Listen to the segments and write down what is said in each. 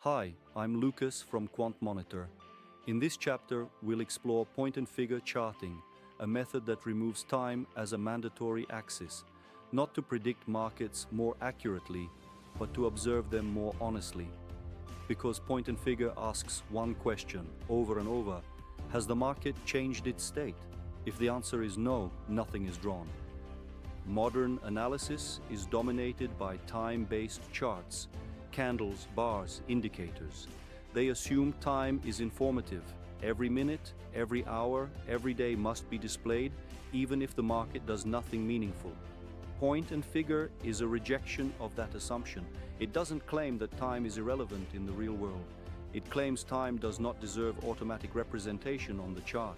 Hi, I'm Lucas from Quant Monitor. In this chapter, we'll explore point-and-figure charting, a method that removes time as a mandatory axis, not to predict markets more accurately, but to observe them more honestly. Because point-and-figure asks one question over and over: has the market changed its state? If the answer is no, nothing is drawn. Modern analysis is dominated by time-based charts, candles, bars, indicators. They assume time is informative. Every minute, every hour, every day must be displayed, even if the market does nothing meaningful. Point and figure is a rejection of that assumption. It doesn't claim that time is irrelevant in the real world. It claims time does not deserve automatic representation on the chart.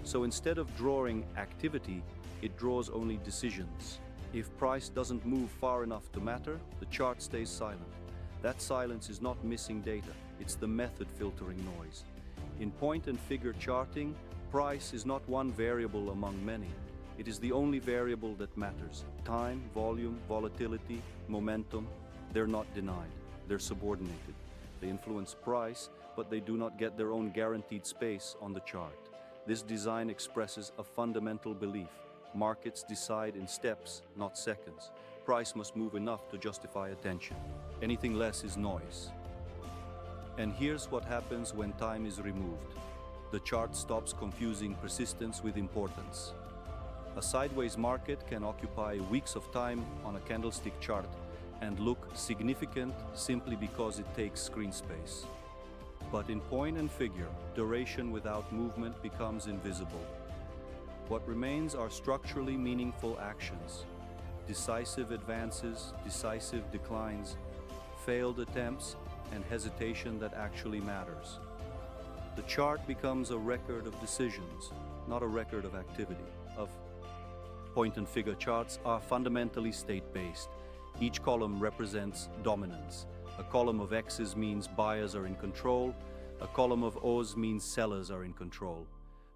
So instead of drawing activity, it draws only decisions. If price doesn't move far enough to matter, the chart stays silent. That silence is not missing data, it's the method filtering noise. In point and figure charting, price is not one variable among many. It is the only variable that matters. Time, volume, volatility, momentum, they're not denied, they're subordinated. They influence price, but they do not get their own guaranteed space on the chart. This design expresses a fundamental belief. Markets decide in steps, not seconds. Price must move enough to justify attention. Anything less is noise. And here's what happens when time is removed. The chart stops confusing persistence with importance. A sideways market can occupy weeks of time on a candlestick chart and look significant simply because it takes screen space. But in point and figure, duration without movement becomes invisible. What remains are structurally meaningful actions. Decisive advances, decisive declines, failed attempts, and hesitation that actually matters. The chart becomes a record of decisions, not a record of activity. Point and figure charts are fundamentally state-based. Each column represents dominance. A column of X's means buyers are in control. A column of O's means sellers are in control.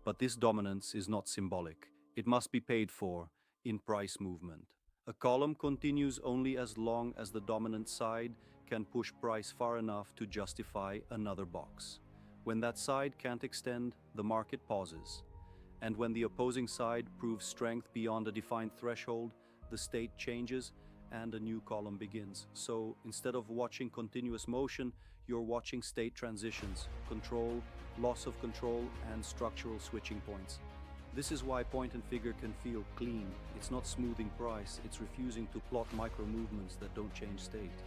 But this dominance is not symbolic. It must be paid for in price movement. A column continues only as long as the dominant side can push price far enough to justify another box. When that side can't extend, the market pauses. And when the opposing side proves strength beyond a defined threshold, the state changes and a new column begins. So instead of watching continuous motion, you're watching state transitions, control, loss of control, and structural switching points. This is why point and figure can feel clean. It's not smoothing price, it's refusing to plot micro movements that don't change state.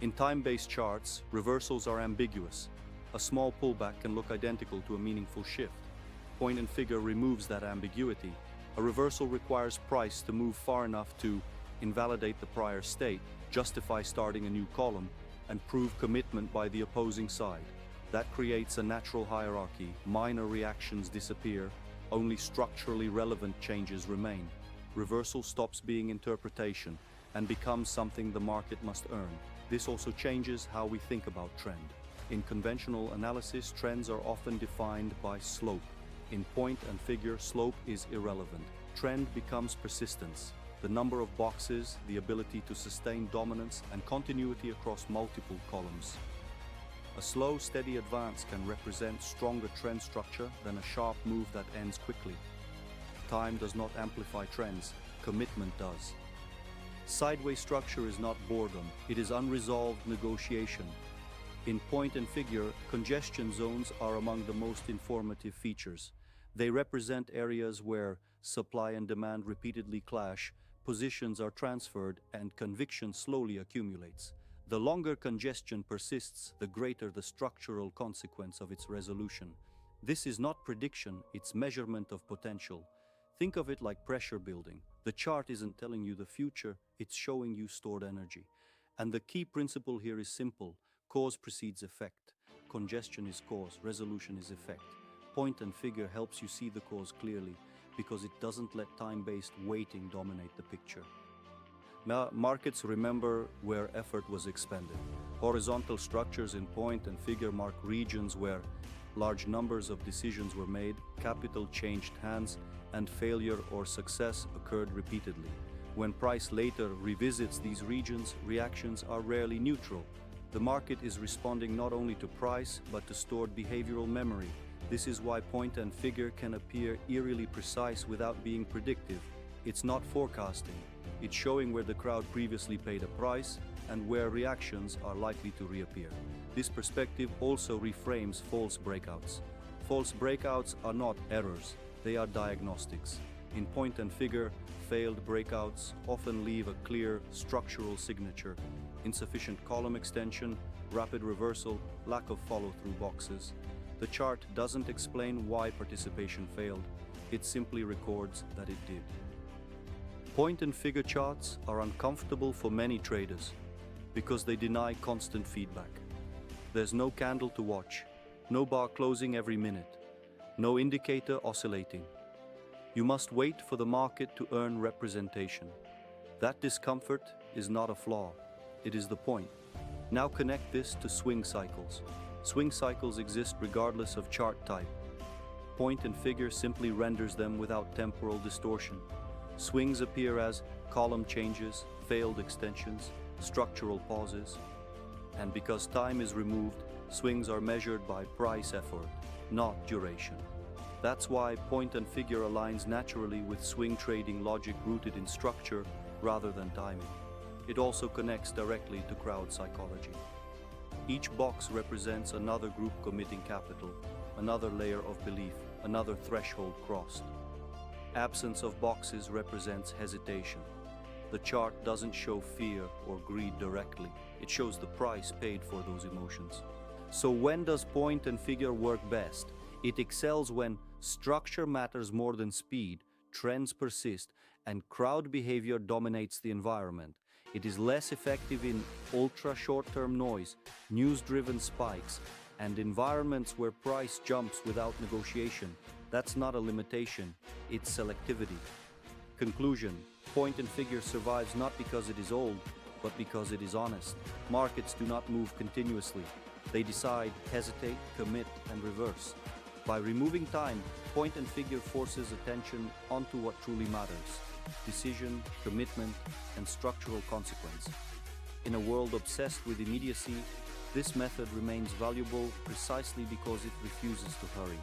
In time-based charts, reversals are ambiguous. A small pullback can look identical to a meaningful shift. Point and figure removes that ambiguity. A reversal requires price to move far enough to invalidate the prior state, justify starting a new column, and prove commitment by the opposing side. That creates a natural hierarchy. Minor reactions disappear. Only structurally relevant changes remain. Reversal stops being interpretation and becomes something the market must earn. This also changes how we think about trend. In conventional analysis, trends are often defined by slope. In point and figure, slope is irrelevant. Trend becomes persistence. The number of boxes, the ability to sustain dominance and continuity across multiple columns. A slow, steady advance can represent stronger trend structure than a sharp move that ends quickly. Time does not amplify trends, commitment does. Sideways structure is not boredom, it is unresolved negotiation. In point and figure, congestion zones are among the most informative features. They represent areas where supply and demand repeatedly clash, positions are transferred, and conviction slowly accumulates. The longer congestion persists, the greater the structural consequence of its resolution. This is not prediction, it's measurement of potential. Think of it like pressure building. The chart isn't telling you the future, it's showing you stored energy. And the key principle here is simple. Cause precedes effect. Congestion is cause, resolution is effect. Point and figure helps you see the cause clearly because it doesn't let time-based waiting dominate the picture. Markets remember where effort was expended. Horizontal structures in point and figure mark regions where large numbers of decisions were made, capital changed hands, and failure or success occurred repeatedly. When price later revisits these regions, reactions are rarely neutral. The market is responding not only to price, but to stored behavioral memory. This is why point and figure can appear eerily precise without being predictive. It's not forecasting. It's showing where the crowd previously paid a price and where reactions are likely to reappear. This perspective also reframes false breakouts. False breakouts are not errors, they are diagnostics. In point and figure, failed breakouts often leave a clear structural signature: insufficient column extension, rapid reversal, lack of follow-through boxes. The chart doesn't explain why participation failed, it simply records that it did. Point and figure charts are uncomfortable for many traders because they deny constant feedback. There's no candle to watch, no bar closing every minute, no indicator oscillating. You must wait for the market to earn representation. That discomfort is not a flaw, it is the point. Now connect this to swing cycles. Swing cycles exist regardless of chart type. Point and figure simply renders them without temporal distortion. Swings appear as column changes, failed extensions, structural pauses. And because time is removed, swings are measured by price effort, not duration. That's why point and figure aligns naturally with swing trading logic rooted in structure rather than timing. It also connects directly to crowd psychology. Each box represents another group committing capital, another layer of belief, another threshold crossed. Absence of boxes represents hesitation. The chart doesn't show fear or greed directly. It shows the price paid for those emotions. So when does point and figure work best? It excels when structure matters more than speed, trends persist, and crowd behavior dominates the environment. It is less effective in ultra-short-term noise, news-driven spikes, and environments where price jumps without negotiation. That's not a limitation, it's selectivity. Conclusion: point and figure survives not because it is old, but because it is honest. Markets do not move continuously. They decide, hesitate, commit, and reverse. By removing time, point and figure forces attention onto what truly matters: decision, commitment, and structural consequence. In a world obsessed with immediacy, this method remains valuable precisely because it refuses to hurry.